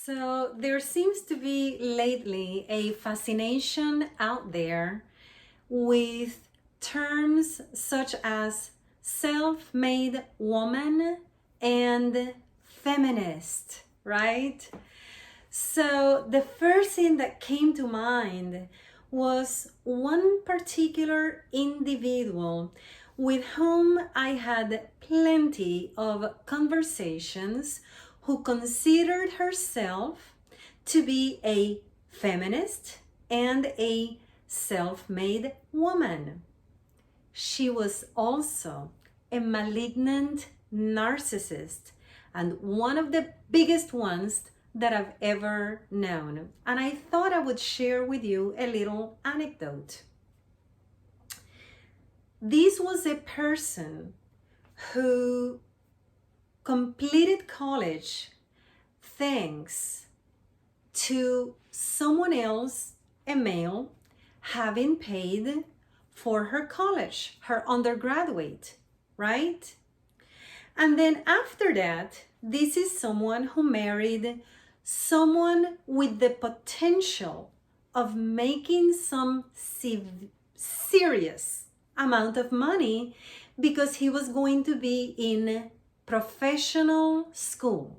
So there seems to be lately a fascination out there with terms such as self-made woman and feminist, right? So the first thing that came to mind was one particular individual with whom I had plenty of conversations, who considered herself to be a feminist and a self-made woman. She was also a malignant narcissist, and one of the biggest ones that I've ever known. And I thought I would share with you a little anecdote. This was a person who completed college thanks to someone else, a male, having paid for her college, her undergraduate, right? And then after that, this is someone who married someone with the potential of making some serious amount of money, because he was going to be in professional school.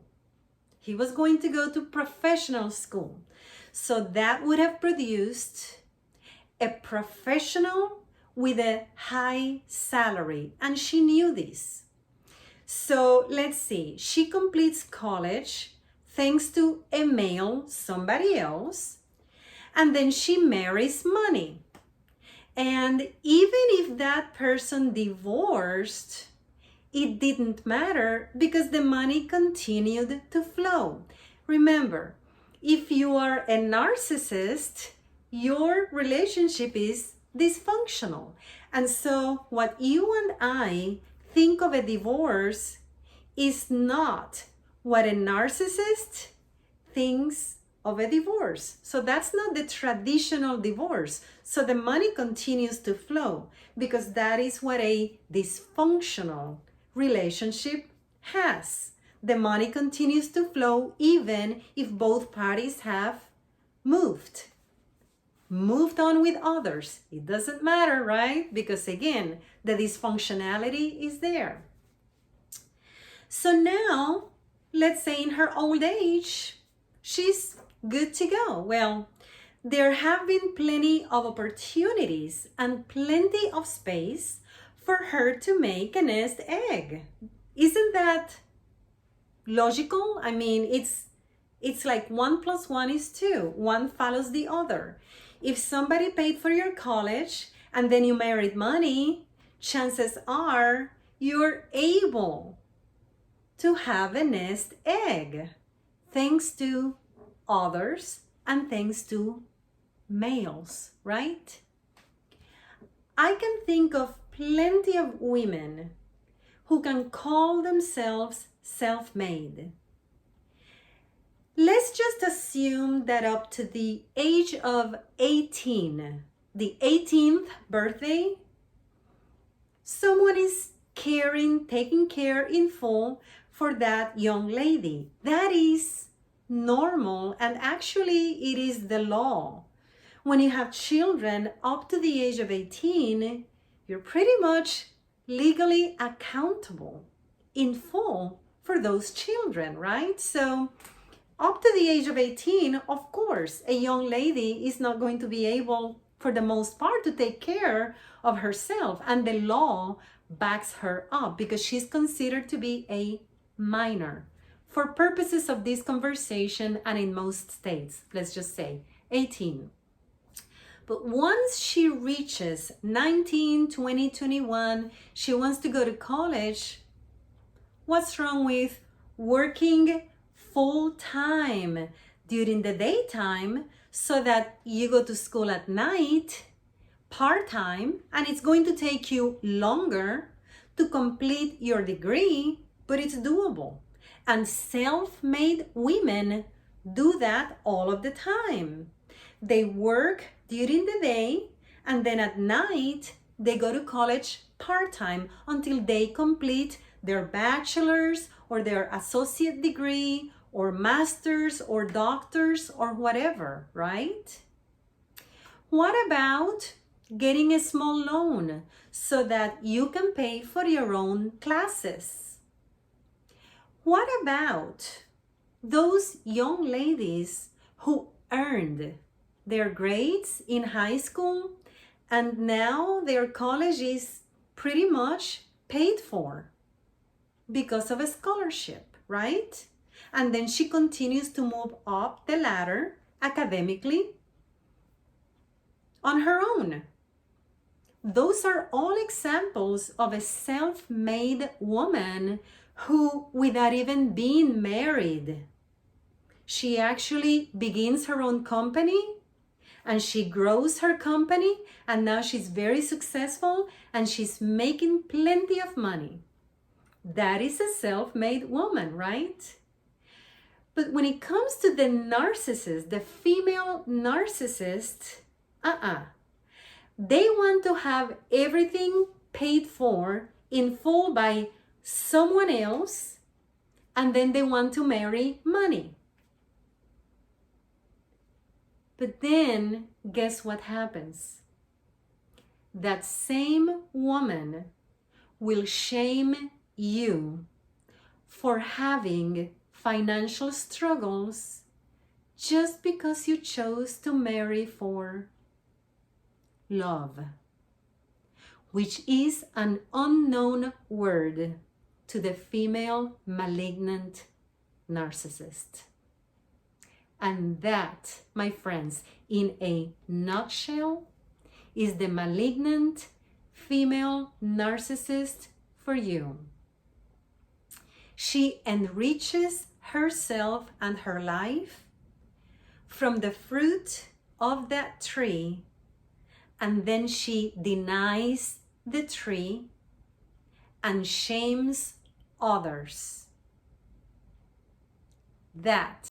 He was going to go to professional school. So that would have produced a professional with a high salary, and she knew this. So let's see, she completes college thanks to a male, somebody else, and then she marries money. And even if that person divorced, it didn't matter because the money continued to flow. Remember, if you are a narcissist, your relationship is dysfunctional. And so what you and I think of a divorce is not what a narcissist thinks of a divorce. So that's not the traditional divorce. So the money continues to flow because that is what a dysfunctional relationship has. The money continues to flow even if both parties have moved on with others. It doesn't matter, right? Because again, the dysfunctionality is there. So now, let's say in her old age, she's good to go. Well, there have been plenty of opportunities and plenty of space for her to make a nest egg. Isn't that logical? I mean, it's like 1 + 1 is 2. One follows the other. If somebody paid for your college and then you married money, chances are you're able to have a nest egg thanks to others and thanks to males, right? I can think of plenty of women who can call themselves self-made. Let's just assume that up to the age of 18, the 18th birthday, someone is taking care in full for that young lady. That is normal, and actually it is the law. When you have children up to the age of 18, you're pretty much legally accountable in full for those children, right? So up to the age of 18, of course, a young lady is not going to be able, for the most part, to take care of herself, and the law backs her up because she's considered to be a minor. For purposes of this conversation, and in most states, let's just say 18. But once she reaches 19, 20, 21, she wants to go to college. What's wrong with working full-time during the daytime so that you go to school at night, part-time, and it's going to take you longer to complete your degree, but it's doable. And self-made women do that all of the time. They work during the day, and then at night they go to college part-time until they complete their bachelor's or their associate degree or masters or doctors or whatever, right? What about getting a small loan so that you can pay for your own classes? What about those young ladies who earned their grades in high school and now their college is pretty much paid for because of a scholarship, right? And then she continues to move up the ladder academically on her own. Those are all examples of a self-made woman who, without even being married, she actually begins her own company and she grows her company, and now she's very successful and she's making plenty of money. That is a self-made woman, right? But when it comes to the narcissist, the female narcissist, they want to have everything paid for in full by someone else, and then they want to marry money. But then, guess what happens? That same woman will shame you for having financial struggles just because you chose to marry for love, which is an unknown word to the female malignant narcissist. And that, my friends, in a nutshell, is the malignant female narcissist for you. She enriches herself and her life from the fruit of that tree, and then she denies the tree and shames others. That